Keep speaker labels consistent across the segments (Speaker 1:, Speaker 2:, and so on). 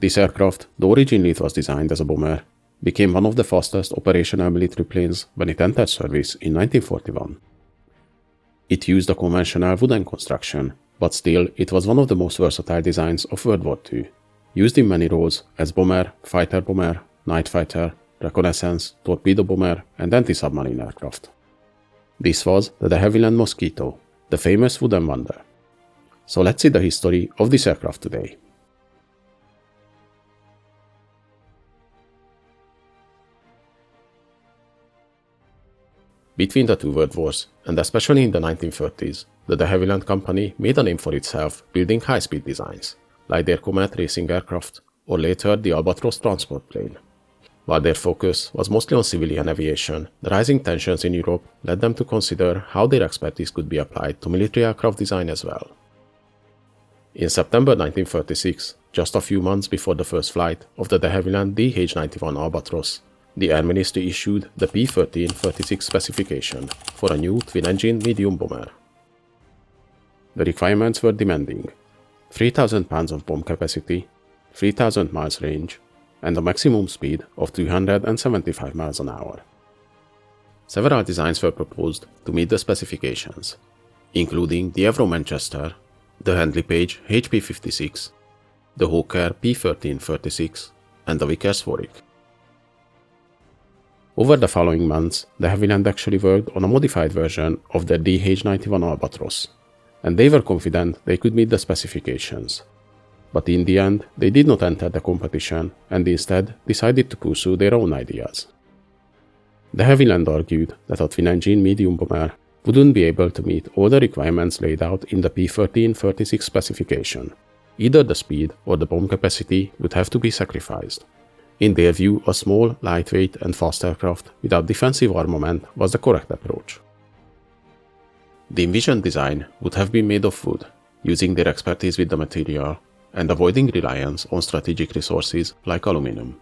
Speaker 1: This aircraft, though originally it was designed as a bomber, became one of the fastest operational military planes when it entered service in 1941. It used a conventional wooden construction, but still it was one of the most versatile designs of World War II, used in many roles as bomber, fighter bomber, night fighter, reconnaissance, torpedo bomber, and anti-submarine aircraft. This was the Havilland Mosquito, the famous wooden wonder. So let's see the history of this aircraft today. Between the two world wars, and especially in the 1930s, the de Havilland Company made a name for itself building high-speed designs, like their Comet racing aircraft, or later the Albatros transport plane. While their focus was mostly on civilian aviation, the rising tensions in Europe led them to consider how their expertise could be applied to military aircraft design as well. In September 1936, just a few months before the first flight of the de Havilland DH-91 Albatros, the Air Ministry issued the P-1336 specification for a new twin-engine medium bomber. The requirements were demanding: 3,000 pounds of bomb capacity, 3,000 miles range, and a maximum speed of 275 miles an hour. Several designs were proposed to meet the specifications, including the Avro Manchester, the Handley Page HP-56, the Hawker P-1336, and the Vickers Warwick. Over the following months, de Havilland actually worked on a modified version of their DH-91 Albatros, and they were confident they could meet the specifications. But in the end, they did not enter the competition and instead decided to pursue their own ideas. De Havilland argued that a twin-engine medium bomber wouldn't be able to meet all the requirements laid out in the P-1336 specification. Either the speed or the bomb capacity would have to be sacrificed. In their view, a small, lightweight and fast aircraft without defensive armament was the correct approach. The envisioned design would have been made of wood, using their expertise with the material and avoiding reliance on strategic resources like aluminum.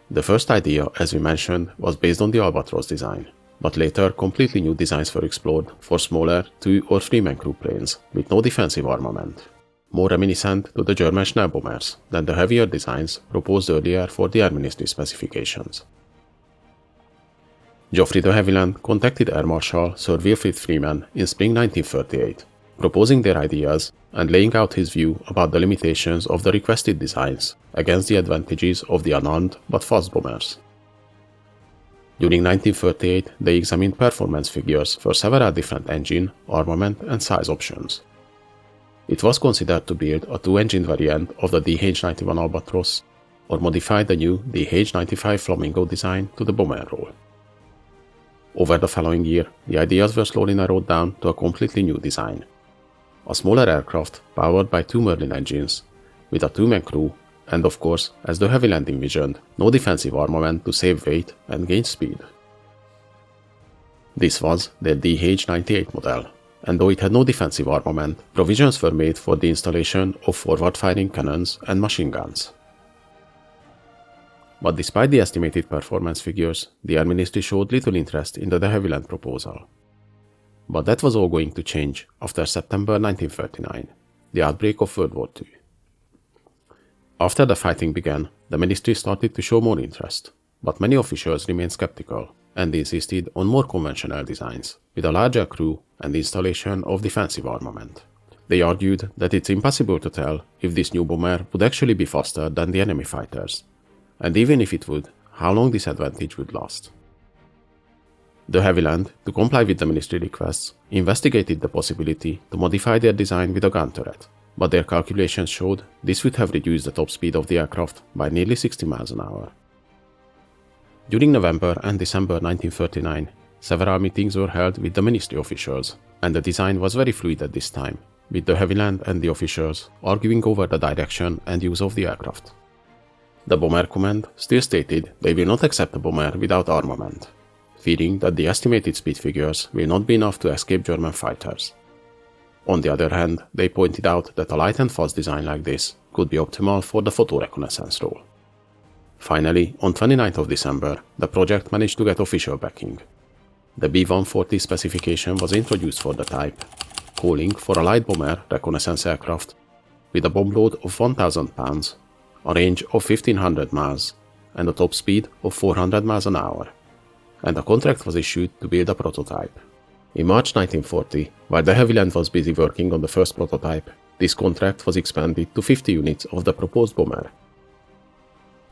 Speaker 1: The first idea, as we mentioned, was based on the Albatros design, but later completely new designs were explored for smaller 2- or 3-man crew planes with no defensive armament, more reminiscent to the German Schnellbombers than the heavier designs proposed earlier for the Air Ministry specifications. Geoffrey de Havilland contacted Air Marshal Sir Wilfrid Freeman in spring 1938, proposing their ideas and laying out his view about the limitations of the requested designs against the advantages of the unarmed but fast bombers. During 1938, they examined performance figures for several different engine, armament and size options. It was considered to build a 2-engine variant of the DH-91 Albatros or modify the new DH-95 Flamingo design to the bomber role. Over the following year, the ideas were slowly narrowed down to a completely new design. A smaller aircraft powered by 2 Merlin engines, with a 2-man crew, and of course, as de Havilland envisioned, no defensive armament to save weight and gain speed. This was their DH-98 model, and though it had no defensive armament, provisions were made for the installation of forward-firing cannons and machine guns. But despite the estimated performance figures, the Air Ministry showed little interest in the de Havilland proposal. But that was all going to change after September 1939, the outbreak of World War II. After the fighting began, the ministry started to show more interest, but many officials remained skeptical and insisted on more conventional designs, with a larger crew and installation of defensive armament. They argued that it's impossible to tell if this new bomber would actually be faster than the enemy fighters, and even if it would, how long this advantage would last. De Havilland, to comply with the ministry requests, investigated the possibility to modify their design with a gun turret, but their calculations showed this would have reduced the top speed of the aircraft by nearly 60 miles an hour. During November and December 1939, several meetings were held with the ministry officials, and the design was very fluid at this time, with de Havilland and the officials arguing over the direction and use of the aircraft. The Bomber Command still stated they will not accept a bomber without armament, fearing that the estimated speed figures will not be enough to escape German fighters. On the other hand, they pointed out that a light and fast design like this could be optimal for the photo reconnaissance role. Finally, on 29th of December, the project managed to get official backing. The B-140 specification was introduced for the type, calling for a light bomber reconnaissance aircraft with a bomb load of 1,000 pounds, a range of 1500 miles, and a top speed of 400 miles an hour, and a contract was issued to build a prototype. In March 1940, while de Havilland was busy working on the first prototype, this contract was expanded to 50 units of the proposed bomber.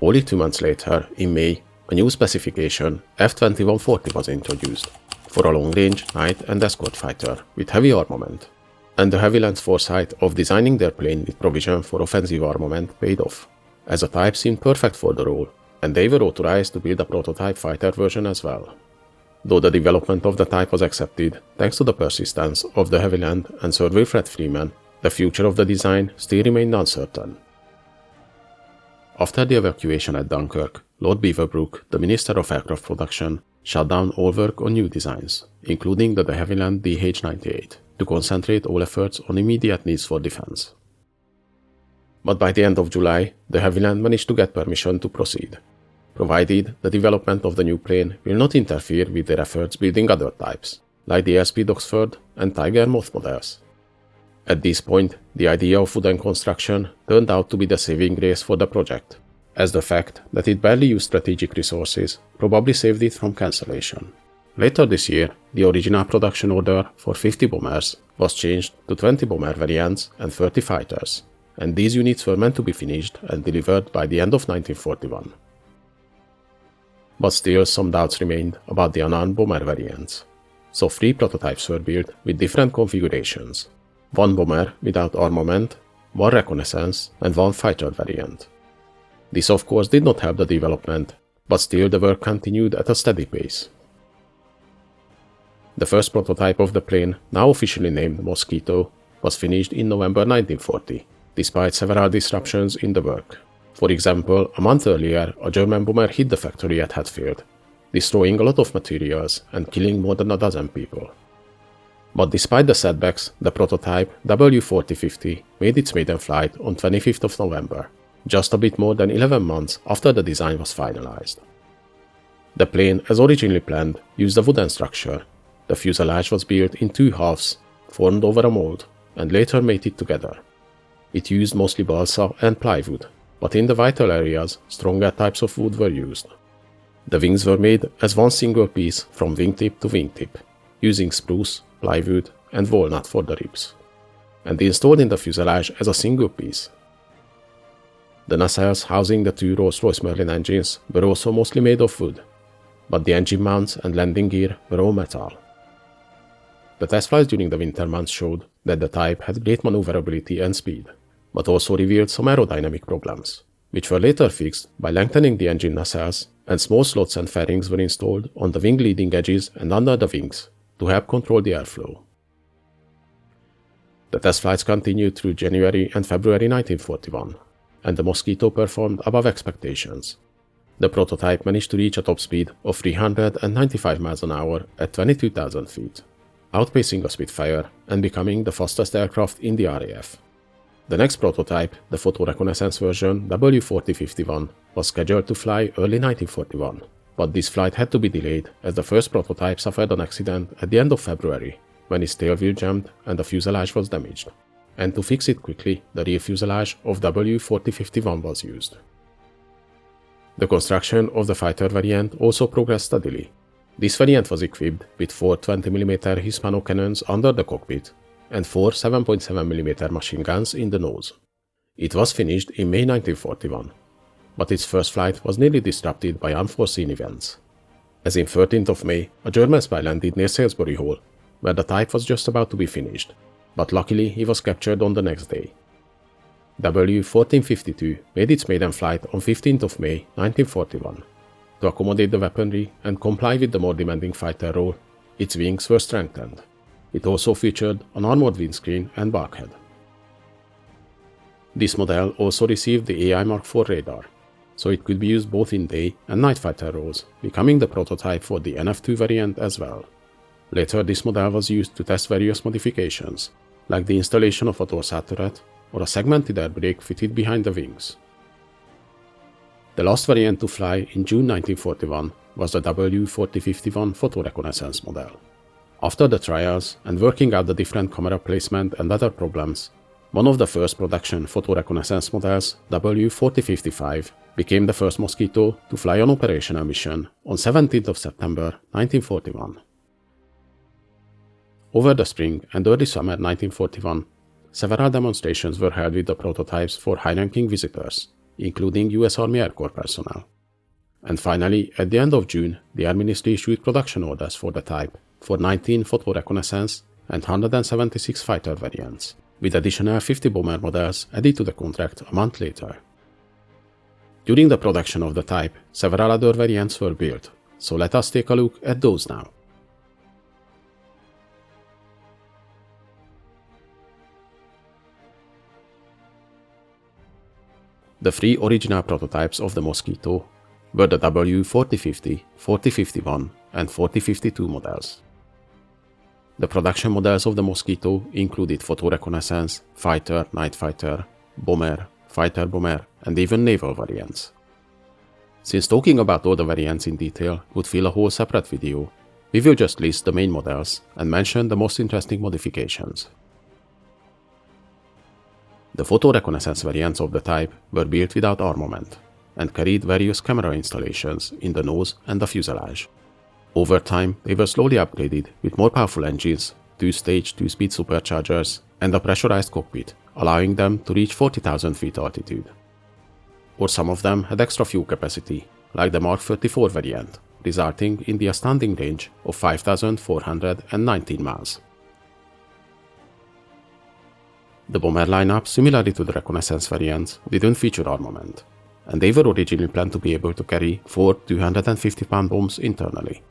Speaker 1: Only 2 months later, in May, a new specification, F-2140, was introduced for a long-range night and escort fighter with heavy armament, and de Havilland's foresight of designing their plane with provision for offensive armament paid off, as the type seemed perfect for the role, and they were authorized to build a prototype fighter version as well. Though the development of the type was accepted thanks to the persistence of de Havilland and Sir Wilfred Freeman, the future of the design still remained uncertain. After the evacuation at Dunkirk, Lord Beaverbrook, the Minister of Aircraft Production, shut down all work on new designs, including the de Havilland DH-98, to concentrate all efforts on immediate needs for defense. But by the end of July, de Havilland managed to get permission to proceed, provided the development of the new plane will not interfere with their efforts building other types, like the Airspeed Oxford and Tiger Moth models. At this point, the idea of wooden construction turned out to be the saving grace for the project, as the fact that it barely used strategic resources probably saved it from cancellation. Later this year, the original production order for 50 bombers was changed to 20 bomber variants and 30 fighters, and these units were meant to be finished and delivered by the end of 1941. But still some doubts remained about the unarmed bomber variants, so 3 prototypes were built with different configurations: 1 bomber without armament, 1 reconnaissance, and 1 fighter variant. This of course did not help the development, but still the work continued at a steady pace. The first prototype of the plane, now officially named Mosquito, was finished in November 1940, despite several disruptions in the work. For example, a month earlier, a German bomber hit the factory at Hatfield, destroying a lot of materials and killing more than a dozen people. But despite the setbacks, the prototype W4050 made its maiden flight on 25th of November, just a bit more than 11 months after the design was finalized. The plane, as originally planned, used a wooden structure. The fuselage was built in 2 halves, formed over a mold, and later mated together. It used mostly balsa and plywood, but in the vital areas, stronger types of wood were used. The wings were made as one single piece from wingtip to wingtip, using spruce, plywood, and walnut for the ribs, and installed in the fuselage as a single piece. The nacelles housing the 2 Rolls-Royce Merlin engines were also mostly made of wood, but the engine mounts and landing gear were all metal. The test flights during the winter months showed that the type had great maneuverability and speed, but also revealed some aerodynamic problems, which were later fixed by lengthening the engine nacelles, and small slots and fairings were installed on the wing leading edges and under the wings to help control the airflow. The test flights continued through January and February 1941, and the Mosquito performed above expectations. The prototype managed to reach a top speed of 395 miles an hour at 22,000 feet, outpacing a Spitfire and becoming the fastest aircraft in the RAF. The next prototype, the photoreconnaissance version W4051, was scheduled to fly early 1941, but this flight had to be delayed as the first prototype suffered an accident at the end of February when its tail wheel jammed and the fuselage was damaged, and to fix it quickly, the rear fuselage of W4051 was used. The construction of the fighter variant also progressed steadily. This variant was equipped with 4 20mm Hispano cannons under the cockpit and 4 7.7mm machine guns in the nose. It was finished in May 1941, but its first flight was nearly disrupted by unforeseen events. As in 13th of May, a German spy landed near Salisbury Hall, where the type was just about to be finished, but luckily he was captured on the next day. W1452 made its maiden flight on 15th of May 1941. To accommodate the weaponry and comply with the more demanding fighter role, its wings were strengthened. It also featured an armored windscreen and bulkhead. This model also received the AI Mark IV radar, so it could be used both in day and night fighter roles, becoming the prototype for the NF2 variant as well. Later this model was used to test various modifications, like the installation of a dorsal turret or a segmented air brake fitted behind the wings. The last variant to fly in June 1941 was the W4051 photoreconnaissance model. After the trials and working out the different camera placement and other problems, One of the first production photoreconnaissance models, W4055, became the first Mosquito to fly an operational mission on 17th of September 1941. Over the spring and early summer 1941, several demonstrations were held with the prototypes for high-ranking visitors, including US Army Air Corps personnel. And finally, at the end of June, the Air Ministry issued production orders for the type for 19 photoreconnaissance and 176 fighter variants, with additional 50 bomber models added to the contract a month later. During the production of the type, several other variants were built, so let us take a look at those now. The three original prototypes of the Mosquito were the W4050, 4051, and 4052 models. The production models of the Mosquito included photoreconnaissance, fighter, night fighter, bomber, fighter-bomber, and even naval variants. Since talking about all the variants in detail would fill a whole separate video, we will just list the main models and mention the most interesting modifications. The photoreconnaissance variants of the type were built without armament and carried various camera installations in the nose and the fuselage. Over time, they were slowly upgraded with more powerful engines, two-stage, two-speed superchargers, and a pressurized cockpit, allowing them to reach 40,000 feet altitude. Or some of them had extra fuel capacity, like the Mark 34 variant, resulting in the astounding range of 5,419 miles. The bomber lineup, similarly to the reconnaissance variants, didn't feature armament, and they were originally planned to be able to carry 4 250-pound bombs internally,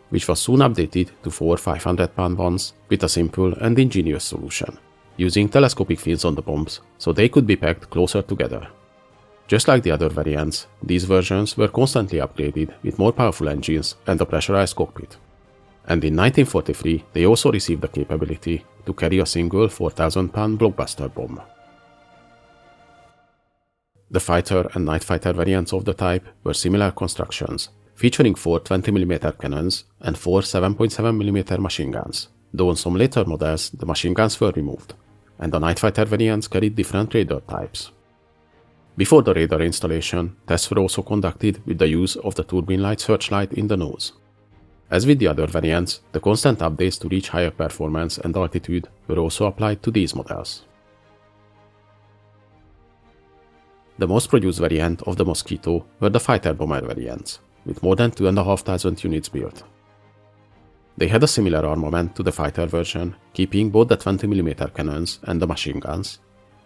Speaker 1: which was soon updated to 4 500-pound ones with a simple and ingenious solution, using telescopic fins on the bombs so they could be packed closer together. Just like the other variants, these versions were constantly upgraded with more powerful engines and a pressurized cockpit. And in 1943, they also received the capability to carry a single 4,000-pound blockbuster bomb. The fighter and night fighter variants of the type were similar constructions, featuring 4 20mm cannons and 4 7.7mm machine guns, though on some later models the machine guns were removed, and the night fighter variants carried different radar types. Before the radar installation, tests were also conducted with the use of the turbine light searchlight in the nose. As with the other variants, the constant updates to reach higher performance and altitude were also applied to these models. The most produced variant of the Mosquito were the fighter-bomber variants, with more than 2,500 units built. They had a similar armament to the fighter version, keeping both the 20mm cannons and the machine guns,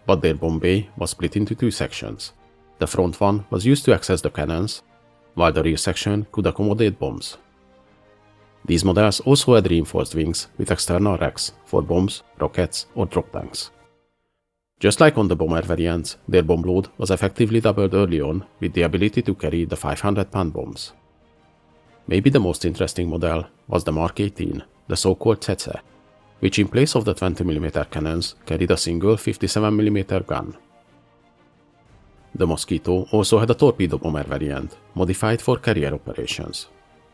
Speaker 1: but their bomb bay was split into two sections. The front one was used to access the cannons, while the rear section could accommodate bombs. These models also had reinforced wings with external racks for bombs, rockets, or drop tanks. Just like on the bomber variants, their bomb load was effectively doubled early on with the ability to carry the 500-pound bombs. Maybe the most interesting model was the Mark 18, the so-called Tsetse, which in place of the 20mm cannons carried a single 57mm gun. The Mosquito also had a torpedo bomber variant, modified for carrier operations.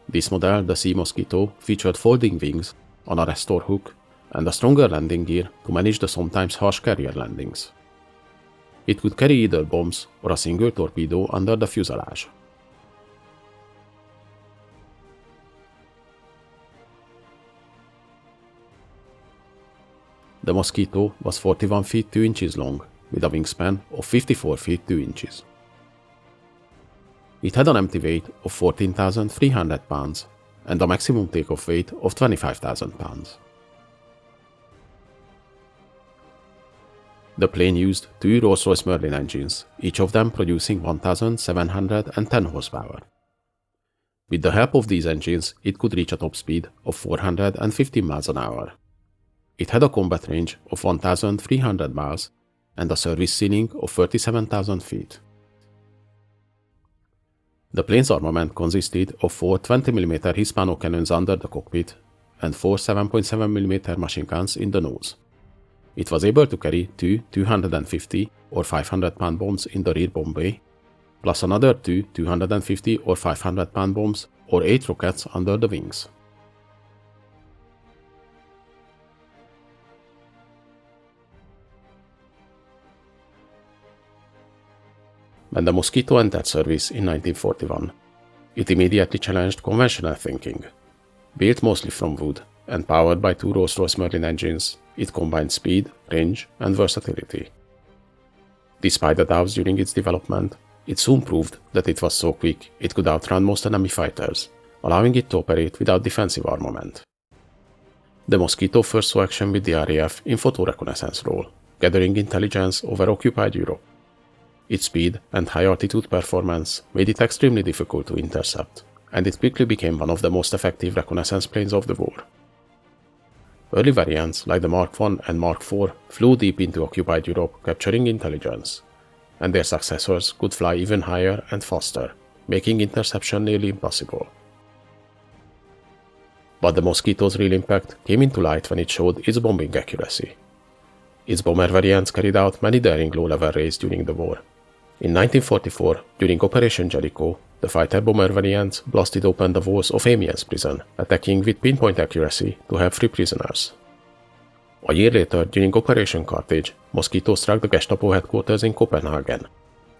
Speaker 1: This model, the Sea Mosquito, featured folding wings, an arrestor hook, and a stronger landing gear to manage the sometimes harsh carrier landings. It could carry either bombs or a single torpedo under the fuselage. The Mosquito was 41 feet 2 inches long, with a wingspan of 54 feet 2 inches. It had an empty weight of 14,300 pounds and a maximum takeoff weight of 25,000 pounds. The plane used two Rolls-Royce Merlin engines, each of them producing 1,710 horsepower. With the help of these engines, it could reach a top speed of 450 miles an hour. It had a combat range of 1,300 miles and a service ceiling of 37,000 feet. The plane's armament consisted of 4 20mm Hispano cannons under the cockpit and 4 7.7mm machine guns in the nose. It was able to carry 2 250 or 500-pound bombs in the rear bomb bay, plus another 2 250 or 500-pound bombs or 8 rockets under the wings. When the Mosquito entered service in 1941, it immediately challenged conventional thinking. Built mostly from wood and powered by two Rolls-Royce Merlin engines, it combined speed, range, and versatility. Despite the doubts during its development, it soon proved that it was so quick it could outrun most enemy fighters, allowing it to operate without defensive armament. The Mosquito first saw action with the RAF in photoreconnaissance role, gathering intelligence over occupied Europe. Its speed and high-altitude performance made it extremely difficult to intercept, and it quickly became one of the most effective reconnaissance planes of the war. Early variants like the Mark I and Mark IV flew deep into occupied Europe capturing intelligence, and their successors could fly even higher and faster, making interception nearly impossible. But the Mosquito's real impact came into light when it showed its bombing accuracy. Its bomber variants carried out many daring low-level raids during the war. In 1944, during Operation Jericho, the fighter-bomber variants blasted open the walls of Amiens prison, attacking with pinpoint accuracy to help free prisoners. A year later, during Operation Carthage, Mosquito struck the Gestapo headquarters in Copenhagen,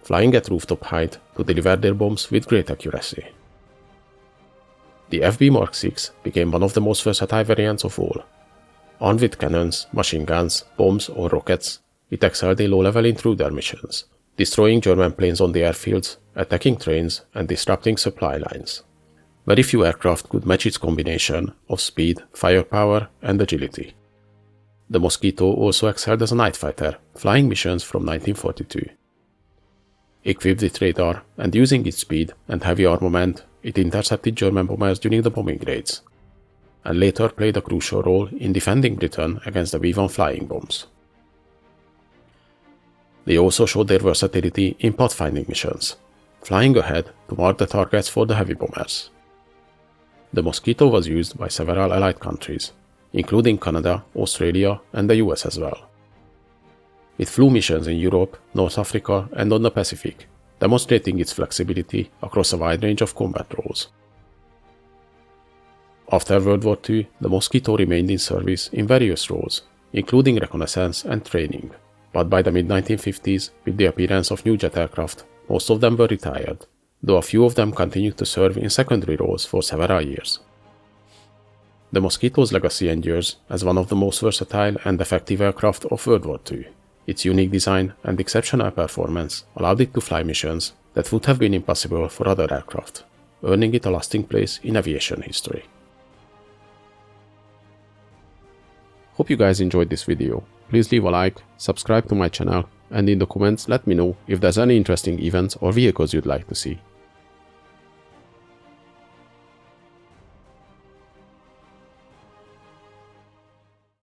Speaker 1: flying at rooftop height to deliver their bombs with great accuracy. The FB Mark VI became one of the most versatile variants of all. Armed with cannons, machine guns, bombs, or rockets, it excelled in low-level intruder missions, destroying German planes on the airfields, attacking trains, and disrupting supply lines. Very few aircraft could match its combination of speed, firepower, and agility. The Mosquito also excelled as a night fighter, flying missions from 1942. Equipped with radar and using its speed and heavy armament, it intercepted German bombers during the bombing raids, and later played a crucial role in defending Britain against the V-1 flying bombs. They also showed their versatility in pathfinding missions, flying ahead to mark the targets for the heavy bombers. The Mosquito was used by several Allied countries, including Canada, Australia, and the US as well. It flew missions in Europe, North Africa, and on the Pacific, demonstrating its flexibility across a wide range of combat roles. After World War II, the Mosquito remained in service in various roles, including reconnaissance and training, but by the mid-1950s, with the appearance of new jet aircraft, most of them were retired, though a few of them continued to serve in secondary roles for several years. The Mosquito's legacy endures as one of the most versatile and effective aircraft of World War II. Its unique design and exceptional performance allowed it to fly missions that would have been impossible for other aircraft, earning it a lasting place in aviation history. Hope you guys enjoyed this video. Please leave a like, subscribe to my channel, and in the comments let me know if there's any interesting events or vehicles you'd like to see.